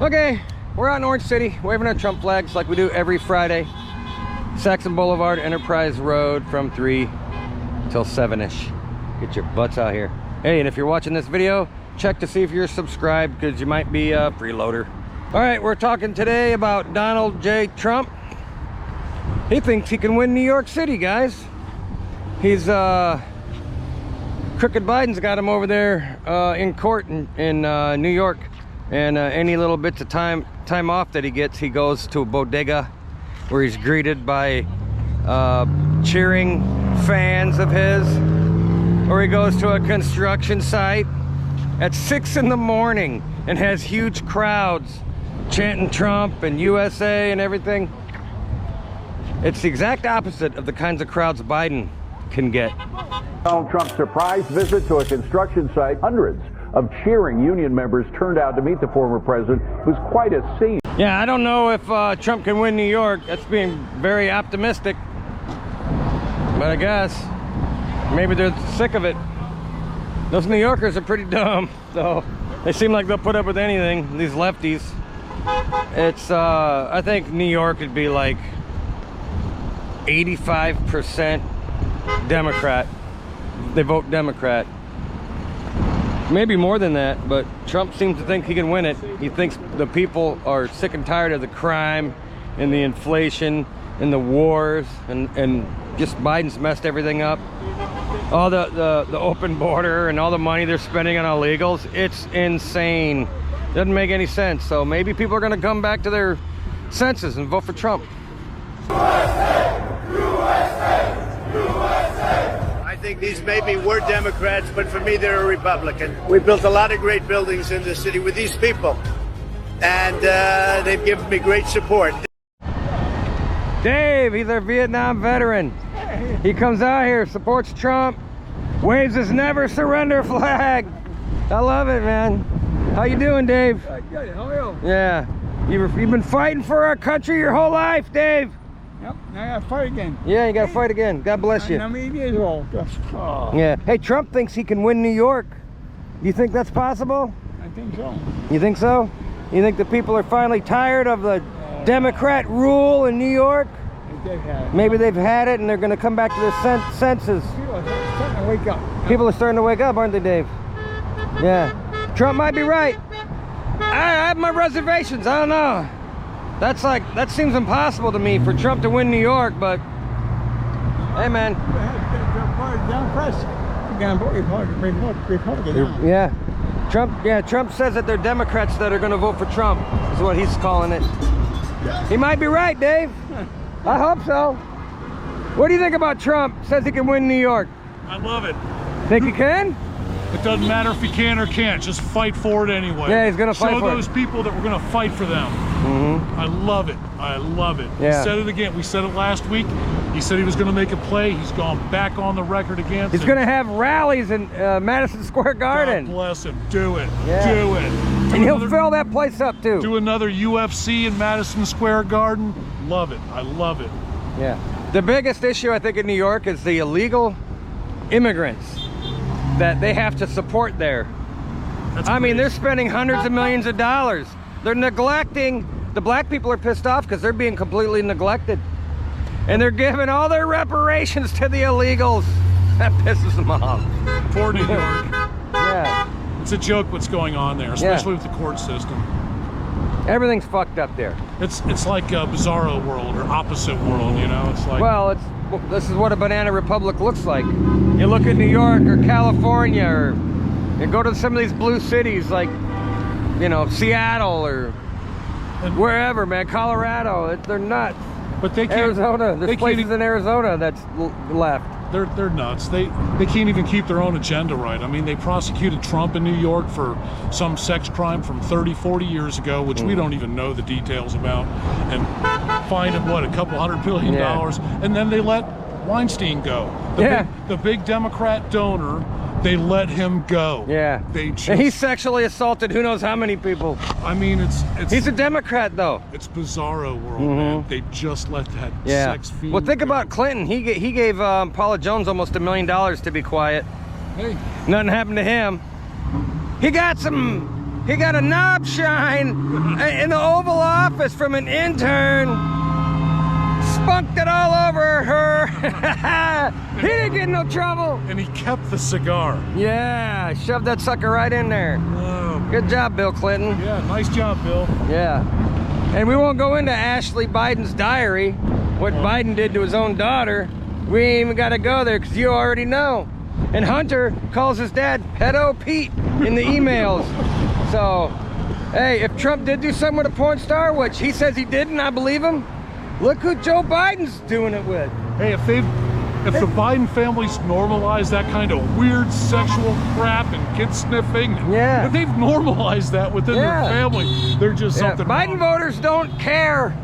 Okay, we're out in Orange City, waving our Trump flags like we do every Friday. Saxon Boulevard, Enterprise Road from 3 till 7-ish. Get your butts out here. Hey, and if you're watching this video, check to see if you're subscribed, because you might be a freeloader. All right, we're talking today about Donald J. Trump. He thinks he can win New York City, guys. He's Crooked Biden's got him over there in court in New York, and any little bits of time off that he gets, he goes to a bodega where he's greeted by cheering fans of his, or he goes to a construction site at 6 in the morning and has huge crowds chanting Trump and USA and everything. It's the exact opposite of the kinds of crowds Biden can get. Donald Trump's surprise visit to a construction site. Hundreds of cheering union members turned out to meet the former president. It was quite a scene. Yeah, I don't know if Trump can win New York. That's being very optimistic. But I guess maybe they're sick of it. Those New Yorkers are pretty dumb, so they seem like they'll put up with anything, these lefties. It's, I think New York would be like 85% Democrat. They vote Democrat. Maybe more than that, but Trump seems to think he can win it. He thinks the people are sick and tired of the crime and the inflation and the wars, and just Biden's messed everything up. All the open border and all the money they're spending on illegals, it's insane. Doesn't make any sense. So maybe people are going to come back to their senses and vote for Trump. USA! USA! USA! I think these maybe were Democrats, but for me they're a Republican. We built a lot of great buildings in the city with these people, and they've given me great support. Dave, he's our Vietnam veteran. He comes out here, supports Trump, waves his never surrender flag. I love it, man. How you doing, Dave? Good, how are you? Yeah. You've been fighting for our country your whole life, Dave. Yep, now I gotta fight again. Yeah, you gotta fight again. God bless you. I'm 8 years old. Oh. Yeah. Hey, Trump thinks he can win New York. Do you think that's possible? I think so. You think so? You think the people are finally tired of the Democrat rule in New York? They've had it. Maybe they've had it and they're gonna come back to their senses. People are starting to wake up. People are starting to wake up, aren't they, Dave? Yeah. Trump might be right. I have my reservations. I don't know. That seems impossible to me for Trump to win New York, but hey, man. Democrats are gonna vote Republican now. Yeah. Trump says that they're Democrats that are gonna vote for Trump, is what he's calling it. He might be right, Dave. I hope so. What do you think about Trump? Says he can win New York. I love it. Think he can? It doesn't matter if he can or can't. Just fight for it anyway. Yeah, he's gonna fight for it. Show those people that we're gonna fight for them. I love it. I love it. Yeah. He said it again. We said it last week. He said he was gonna make a play. He's gone back on the record again. He's gonna have rallies in Madison Square Garden. God bless him. Do it. Yeah. Do it. And he'll fill that place up too. Do another UFC in Madison Square Garden. Love it. I love it. Yeah. The biggest issue, I think, in New York is the illegal immigrants that they have to support there. I mean, they're spending hundreds of millions of dollars. They're neglecting, the black people are pissed off because they're being completely neglected. And they're giving all their reparations to the illegals. That pisses them off. Poor New York. Yeah. It's a joke what's going on there, especially with the court system. Everything's fucked up there. It's like a bizarro world or opposite world, you know? It's like, well, this is what a banana republic looks like. You look at New York or California, or you go to some of these blue cities like, you know, Seattle or wherever, man, Colorado. They're nuts. But they can't. Arizona. There's places in Arizona that's left. They're nuts. They can't even keep their own agenda right. I mean, they prosecuted Trump in New York for some sex crime from 30, 40 years ago, which we don't even know the details about, and fined him, what, a couple $100 billion, and then they let Weinstein go. The big Democrat donor, they let him go. Yeah. They just, and he sexually assaulted who knows how many people. I mean, he's a Democrat, though. It's bizarro world, man. They just let that sex fiend Well, think go. about Clinton. He gave Paula Jones almost $1 million to be quiet. Hey. Nothing happened to him. He got some he got a knob shine in the Oval Office from an intern. Spunked it all over her. He didn't get in no trouble. And he kept the cigar. Yeah, shoved that sucker right in there. Oh. Good job, Bill Clinton. Yeah, nice job, Bill. Yeah. And we won't go into Ashley Biden's diary, what Biden did to his own daughter. We ain't even got to go there because you already know. And Hunter calls his dad Pedo Pete in the emails. So, hey, if Trump did do something with a porn star, which he says he didn't, I believe him. Look who Joe Biden's doing it with. Hey, if the Biden family's normalized that kind of weird sexual crap and kid sniffing, Yeah. if they've normalized that within Yeah. their family, they're just something Biden wrong. voters don't care.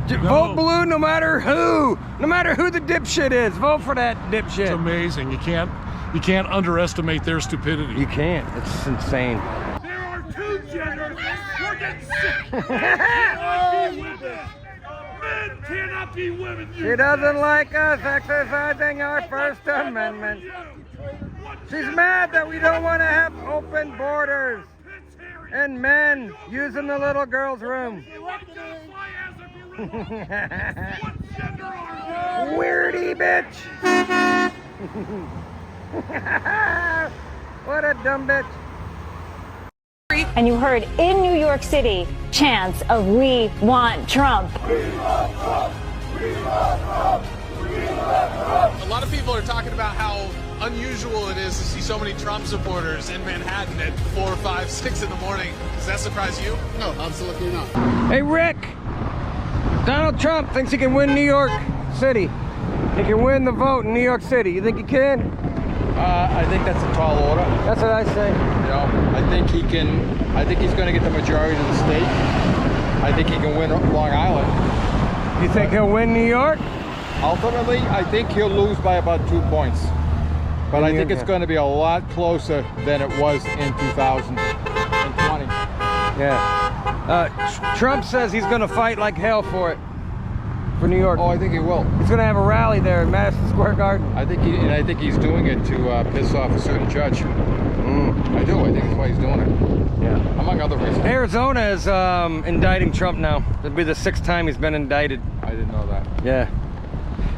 Vote blue no matter who. No matter who the dipshit is. Vote for that dipshit. It's amazing. You can't underestimate their stupidity. You can't. It's insane. There are two genders. We're getting sick. Men cannot be women. She doesn't like us exercising our First Amendment. She's mad that we don't want to have open borders and men using the little girl's room. Weirdy bitch. What a dumb bitch. And you heard in New York City chants of "We want Trump." A lot of people are talking about how unusual it is to see so many Trump supporters in Manhattan at 4, 5, 6 in the morning. Does that surprise you? No, absolutely not. Hey Rick, Donald Trump thinks he can win New York City. He can win the vote in New York City. You think he can? I think that's a tall order. That's what I say. You know, I think he can. I think he's going to get the majority of the state. I think he can win Long Island. You think he'll win New York? Ultimately, I think he'll lose by about 2 points. But I think it's going to be a lot closer than it was in 2020. Yeah. Trump says he's going to fight like hell for it. For New York. Oh, I think he will. He's going to have a rally there in Madison Square Garden. I think he's doing it to piss off a certain judge. I do. I think that's why he's doing it. Yeah. Among other reasons. Arizona is indicting Trump now. It'll be the 6th time he's been indicted. I didn't know that. Yeah.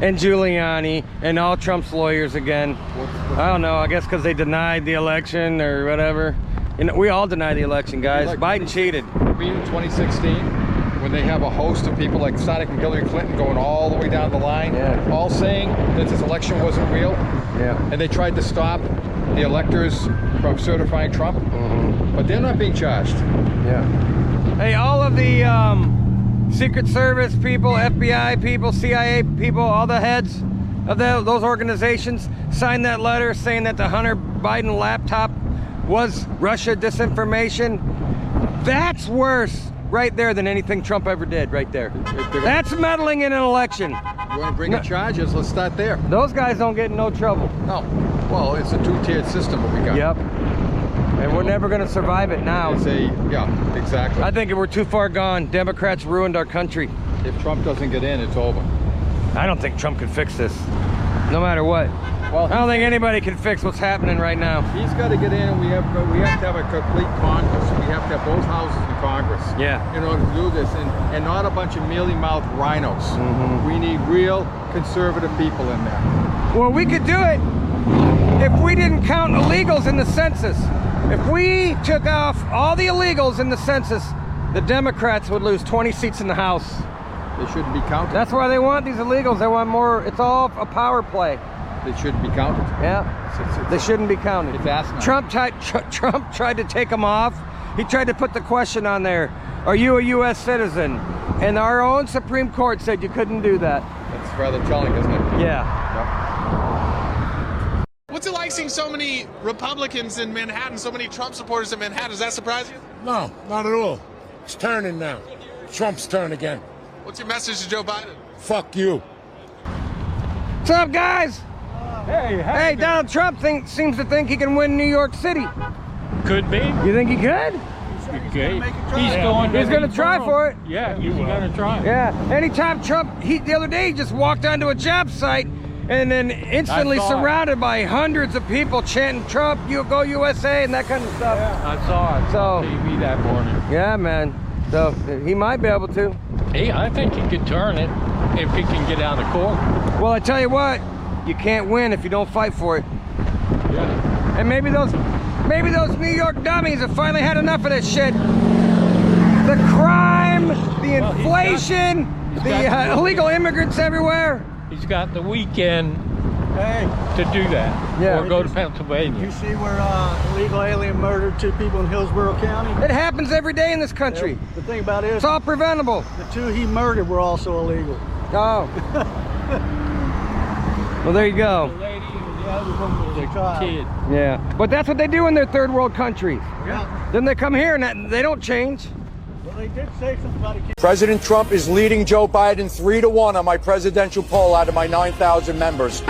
And Giuliani and all Trump's lawyers again. I don't know. I guess because they denied the election or whatever. You know, we all denied the election, guys. Like Biden cheated. In 2016. When they have a host of people like Sonic and Hillary Clinton going all the way down the line, all saying that this election wasn't real, and they tried to stop the electors from certifying Trump, but they're not being charged. Hey, all of the Secret Service people, FBI people, CIA people, all the heads of those organizations signed that letter saying that the Hunter Biden laptop was Russia disinformation. That's worse right there than anything Trump ever did, right there. That's meddling in an election. You want to bring in charges? Let's start there. Those guys don't get in no trouble. No. Well, it's a two-tiered system what we got. Yep. And we're never going to survive it now. Yeah, exactly. I think we're too far gone. Democrats ruined our country. If Trump doesn't get in, it's over. I don't think Trump can fix this, no matter what. Well, I don't think anybody can fix what's happening right now. He's got to get in, and we have to have a complete Congress. We have to have both houses in Congress. Yeah. In order to do this, and not a bunch of mealy-mouthed rhinos. We need real conservative people in there. Well, we could do it if we didn't count illegals in the census. If we took off all the illegals in the census, the Democrats would lose 20 seats in the House. They shouldn't be counted. That's why they want these illegals. They want more. It's all a power play. They shouldn't be counted. Yeah, they shouldn't be counted. It's asinine. Trump tried to take them off. He tried to put the question on there, are you a U.S. citizen? And our own Supreme Court said you couldn't do that. That's rather telling, isn't it? Yeah. What's it like seeing so many Republicans in Manhattan, so many Trump supporters in Manhattan? Does that surprise you? No, not at all. It's turning now. Trump's turn again. What's your message to Joe Biden? Fuck you. What's up, guys? Hey, Donald Trump seems to think he can win New York City. Could be. You think he could? Okay. He's going to try for it. Yeah, he's going to try. Yeah. Anytime Trump, the other day he just walked onto a job site and then instantly surrounded by hundreds of people chanting Trump, you go USA, and that kind of stuff. Yeah, I saw it on TV that morning. Yeah, man. So he might be able to. I think he could turn it if he can get out of court. Well, I tell you what, you can't win if you don't fight for it. Yeah. And maybe those New York dummies have finally had enough of this shit. The crime, the inflation, the illegal immigrants everywhere. He's got the weekend to do that. Yeah. Or go to Pennsylvania. You see where illegal alien murdered 2 people in Hillsborough County? It happens every day in this country. Yeah, the thing about it is, it's all preventable. the 2 he murdered were also illegal. Oh. Well, there you go. The lady and the other one was a kid. Yeah. But that's what they do in their third world countries. Yeah. Then they come here and they don't change. Well, they did say something about a kid. President Trump is leading Joe Biden 3-1 on my presidential poll out of my 9,000 members.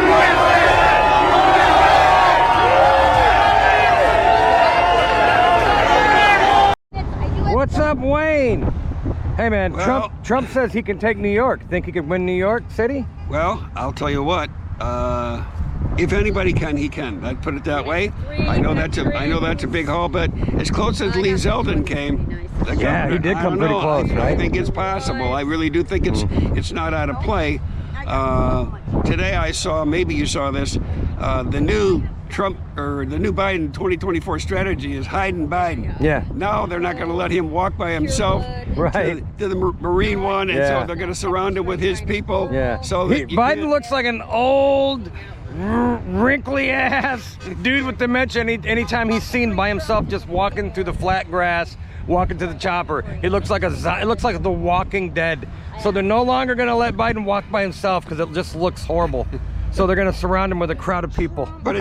What's up, Wayne? Hey, man, Trump says he can take New York. Think he could win New York City? Well, I'll tell you what. If anybody can, he can. I'd put it that way. I know that's a big haul, but as close as Lee Zeldin came, yeah, he did come pretty close, right? I think it's possible. I really do think it's not out of play. Today I saw, maybe you saw this, the new Trump or the new Biden 2024 strategy is hiding Biden. Yeah. Now they're not going to let him walk by himself right to the Marine one, and so they're going to surround him with his people. Yeah. So Biden looks like an old, wrinkly ass dude with dementia. Anytime he's seen by himself, just walking through the flat grass, walking to the chopper, it looks like the Walking Dead. So they're no longer going to let Biden walk by himself because it just looks horrible. So they're going to surround him with a crowd of people. But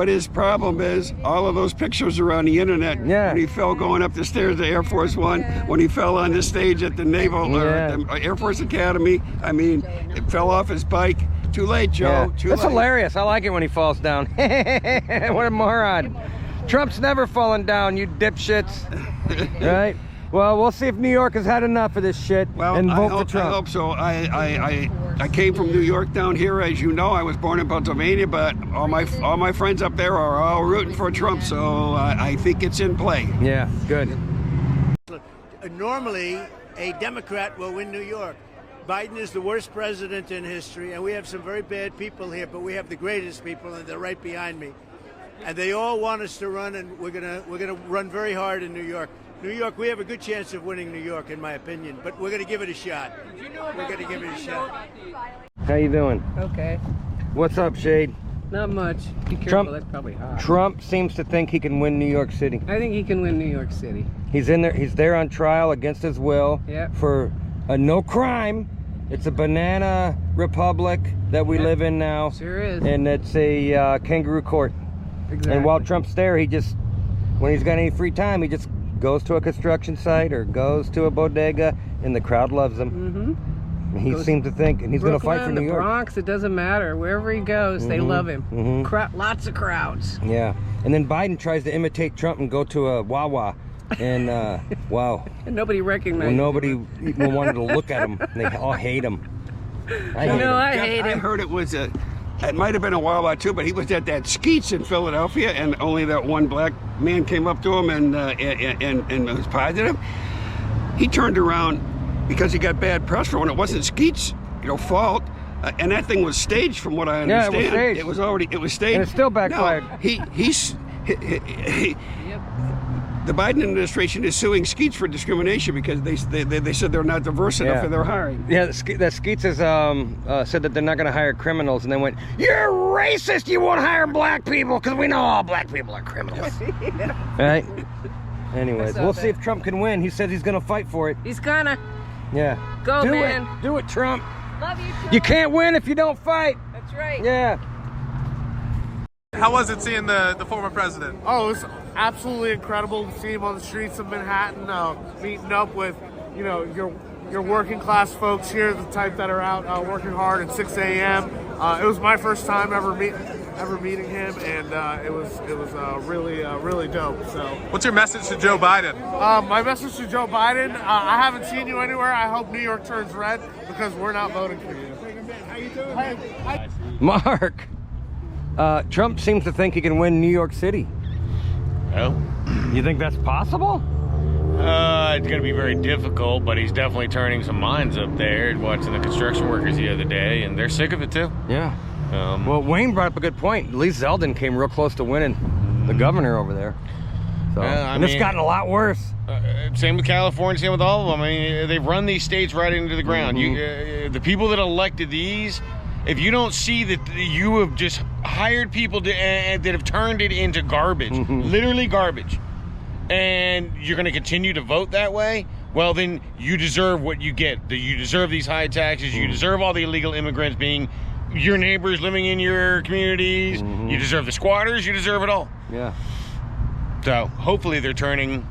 his problem is all of those pictures are on the internet. Yeah. When he fell going up the stairs to Air Force One, when he fell on the stage at the Naval Air Force Academy. I mean, it fell off his bike. Too late, Joe. Yeah. Too That's late. hilarious. I like it when he falls down. What a moron. Trump's never fallen down, you dipshits. Right? Well, we'll see if New York has had enough of this shit and vote for Trump. I hope so. I came from New York down here, as you know. I was born in Pennsylvania, but all my friends up there are all rooting for Trump, so I think it's in play. Yeah, good. Normally, a Democrat will win New York. Biden is the worst president in history, and we have some very bad people here, but we have the greatest people, and they're right behind me. And they all want us to run, and we're gonna run very hard in New York. New York, we have a good chance of winning New York, in my opinion, but we're going to give it a shot. We're going to give it a shot. How you doing? Okay. What's up, Shade? Not much. Be careful, that's probably hot. Trump seems to think he can win New York City. I think he can win New York City. He's in there. He's there on trial against his will for a no crime. It's a banana republic that we live in now. Sure is. And it's a kangaroo court. Exactly. And while Trump's there, he just, when he's got any free time, he just goes to a construction site or goes to a bodega, and the crowd loves him. Mm-hmm. He seems to think, and he's going to fight for New York. The Bronx, it doesn't matter. Wherever he goes, they love him. Lots of crowds. Yeah. And then Biden tries to imitate Trump and go to a Wawa. And, wow. And nobody recognizes him. Nobody even wanted to look at him. They all hate him. I hate him. I heard it was it might have been a Wawa too, but he was at that Skeets in Philadelphia, and only that one black man came up to him and was positive. He turned around because he got bad press for when it wasn't Skeets' fault, and that thing was staged, from what I understand. Yeah, it was staged. It was staged, and it still backfired. No, the Biden administration is suing Skeets for discrimination because they said they're not diverse enough in their hiring. Yeah, that Skeets has said that they're not going to hire criminals, and they went, "You're racist! You won't hire black people because we know all black people are criminals." Right? Anyways, we'll see if Trump can win. He says he's going to fight for it. He's gonna. Yeah. Go, man. Do it, Trump. Love you, Trump. You can't win if you don't fight. That's right. Yeah. How was it seeing the former president? Oh, it was absolutely incredible to see him on the streets of Manhattan, meeting up with, your working class folks here, the type that are out working hard at 6 a.m. It was my first time ever meeting him, and it was really dope. So, what's your message to Joe Biden? My message to Joe Biden: I haven't seen you anywhere. I hope New York turns red because we're not voting for you. How you doing? Mark, Trump seems to think he can win New York City. Oh? You think that's possible? It's going to be very difficult, but he's definitely turning some minds up there. Watching the construction workers the other day, and they're sick of it too. Yeah. Well, Wayne brought up a good point. Lee Zeldin came real close to winning the governor over there. So, and it's gotten a lot worse. Same with California, same with all of them. I mean, they've run these states right into the ground. The people that elected these, if you don't see that you have just hired people that have turned it into garbage, literally garbage, and you're going to continue to vote that way, well, then you deserve what you get. You deserve these high taxes. You deserve all the illegal immigrants being your neighbors living in your communities. You deserve the squatters. You deserve it all. Yeah. So hopefully they're turning,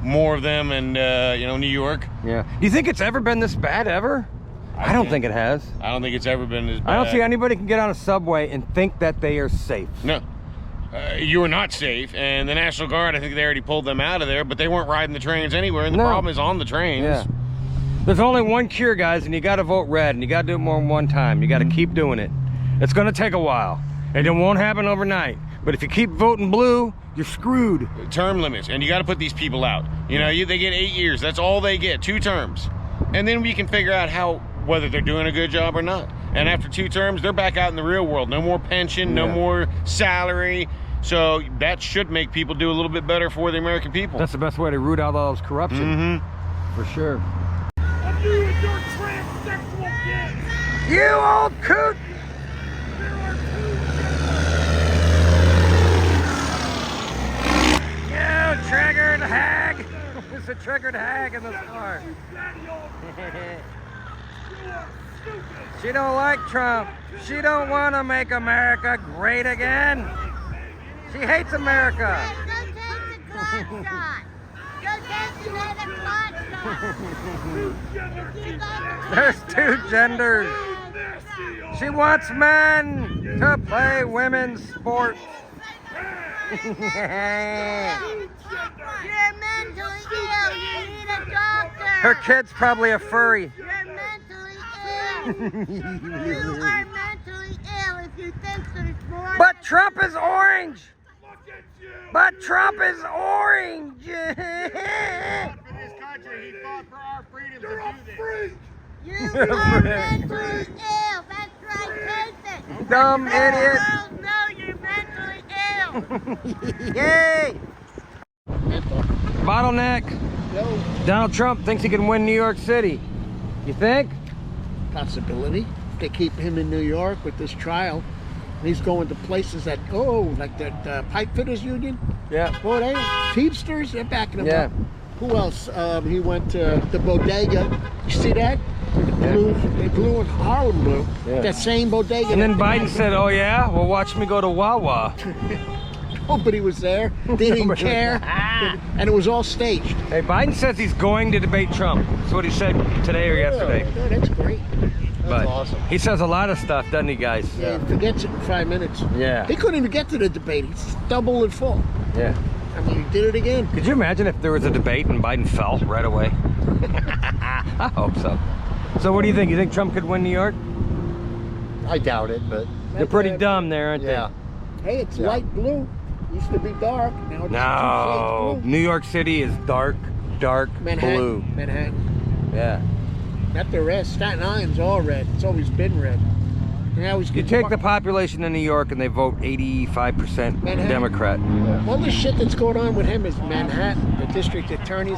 more of them and, New York. Yeah. Do you think it's ever been this bad ever? I don't think it has. I don't think it's ever been as bad. I don't see anybody can get on a subway and think that they are safe. No. You are not safe, and the National Guard, I think they already pulled them out of there, but they weren't riding the trains anywhere, and the problem is on the trains. Yeah. There's only one cure, guys, and you got to vote red, and you got to do it more than one time. You got to keep doing it. It's going to take a while, and it won't happen overnight. But if you keep voting blue, you're screwed. Term limits, and you got to put these people out. They get 8 years. That's all they get, 2 terms. And then we can figure out whether they're doing a good job or not. And after 2 terms, they're back out in the real world. No more pension, no more salary. So that should make people do a little bit better for the American people. That's the best way to root out all this corruption. For sure. And you and your transsexual kids! You old coot! You triggered hag! It's a triggered hag in this car. She don't like Trump. She don't want to make America great again. She hates America. There's 2 genders. She wants men to play women's sports. You're mentally ill. You need a doctor. Her kid's probably a furry. You're mentally ill. You are mentally ill if you think there's more. But Trump is orange. But Trump is orange. For this country, he fought for our freedom to do this. You are mentally ill. That's right. Face it. Dumb idiot. No, you're mentally ill. Yay! Bottleneck. Donald Trump thinks he can win New York City. You think? Possibility. They keep him in New York with this trial. And he's going to places that, like the pipe fitters union. Yeah. Boy, Teamsters, they're backing him up. Yeah. Who else? He went to the bodega. You see that? They blew in Harlem blue. Yeah. That same bodega. And then Biden said, "Oh yeah, well watch me go to Wawa." Nobody was there. They didn't care. And it was all staged. Hey, Biden says he's going to debate Trump. That's what he said today or yesterday. Oh, that's great. That's awesome. He says a lot of stuff, doesn't he, guys? Yeah, he forgets it in 5 minutes. Yeah. He couldn't even get to the debate. He's double and full. Yeah. I mean, he did it again. Could you imagine if there was a debate and Biden fell right away? I hope so. So what do you think? You think Trump could win New York? I doubt it, but... They're pretty dumb there, aren't they? Hey, it's light blue. Used to be dark. Now it's No, blue. New York City is dark Manhattan, blue. Manhattan. Yeah. Not the rest. Staten Island's all red. It's always been red. You take the population in New York and they vote 85% Democrat. All the shit that's going on with him is Manhattan, the district attorney's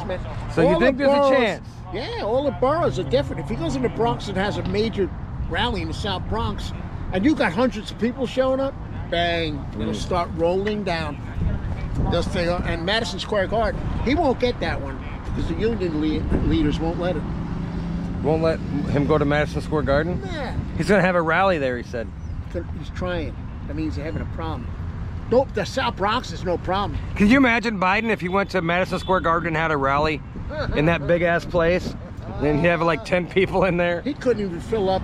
So you think there's a chance? Yeah, all the boroughs are different. If he goes in the Bronx and has a major rally in the South Bronx, and you got hundreds of people showing up, bang, it'll start rolling down. They'll say, and Madison Square Garden, he won't get that one because the union leaders won't let him. Won't let him go to Madison Square Garden? Yeah. He's going to have a rally there, he said. He's trying. That means they're having a problem. Nope, the South Bronx is no problem. Could you imagine Biden if he went to Madison Square Garden and had a rally in that big-ass place? And he'd have like 10 people in there? He couldn't even fill up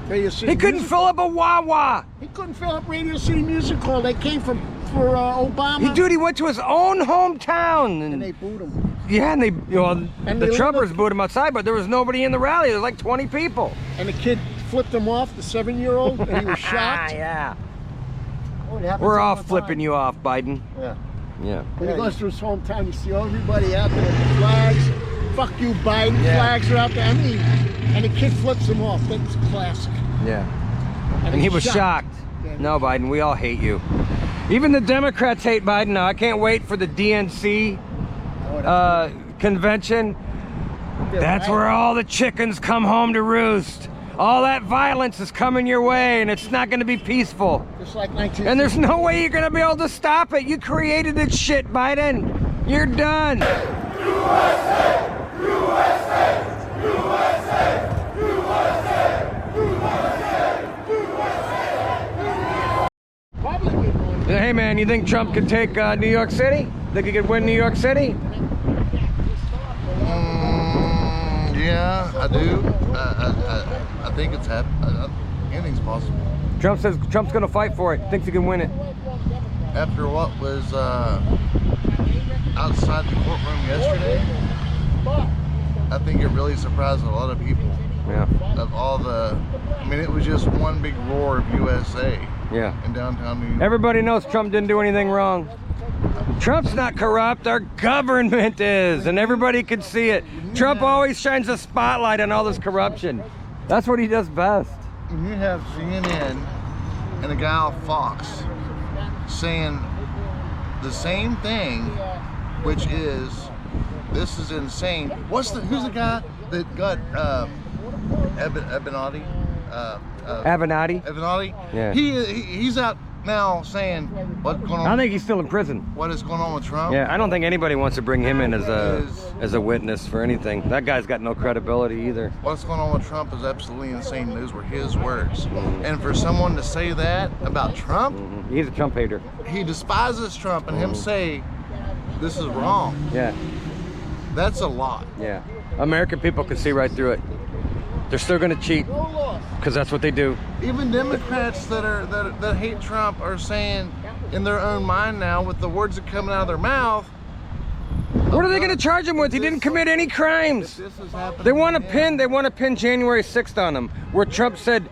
Radio City He couldn't fill up a Wawa! He couldn't fill up Radio City Music Hall. They came for Obama. Dude, he went to his own hometown. And they booed him. Yeah, and the Trumpers booed him outside, but there was nobody in the rally. There was like 20 people. And the kid flipped him off, the 7-year-old, and he was shocked. Yeah. Oh, it happens We're all all the time. flipping you off, Biden. Yeah. Yeah. When he goes to his hometown, you see everybody out there with the flags. Fuck you, Biden. Flags are out there. I mean, and the kid flips him off. That's classic. Yeah. And he was shocked. No, Biden, we all hate you. Even the Democrats hate Biden now. I can't wait for the DNC convention. That's where all the chickens come home to roost. All that violence is coming your way, and it's not going to be peaceful. Just like 1960. And there's no way you're going to be able to stop it. You created this shit, Biden. You're done. USA! USA! USA! USA! Hey man, you think Trump could take New York City? Think he could win New York City? Yeah, I do. I think it's anything's possible. Trump says Trump's going to fight for it. Thinks he can win it. After what was outside the courtroom yesterday, I think it really surprised a lot of people. Yeah. Of all the, I mean, it was just one big roar of USA. Yeah. In downtown New York. Everybody knows Trump didn't do anything wrong. Trump's not corrupt, our government is, and everybody can see it. Trump always shines a spotlight on all this corruption. That's what he does best. And you have CNN and a guy off Fox saying the same thing, which is, this is insane. Who's the guy that got Avenatti? Avenatti? Yeah. He's out now saying what's going on. I think he's still in prison. What is going on with Trump? Yeah, I don't think anybody wants to bring him in as a witness for anything. That guy's got no credibility either. What's going on with Trump is absolutely insane. Those were his words. And for someone to say that about Trump, he's a Trump hater. He despises Trump, and him say this is wrong. Yeah. That's a lot. Yeah. American people can see right through it. They're still going to cheat because that's what they do. Even Democrats that hate Trump are saying in their own mind now, with the words that coming out of their mouth, what are they going to charge him with? He didn't commit any crimes. They want to pin January 6th on him, where Trump said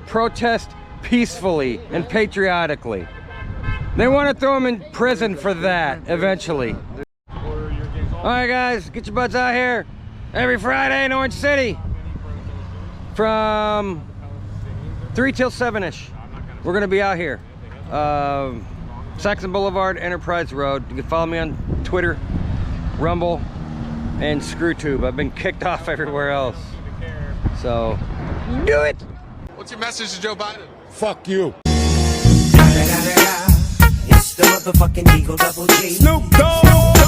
protest peacefully and patriotically. They want to throw him in prison for that eventually. All right, guys, get your butts out here every Friday in Orange City from 3 till 7-ish. We're going to be out here. Saxon Boulevard, Enterprise Road. You can follow me on Twitter, Rumble, and ScrewTube. I've been kicked off everywhere else. So, do it! What's your message to Joe Biden? Fuck you. It's the motherfucking Eagle Double G. Snoop Dogg.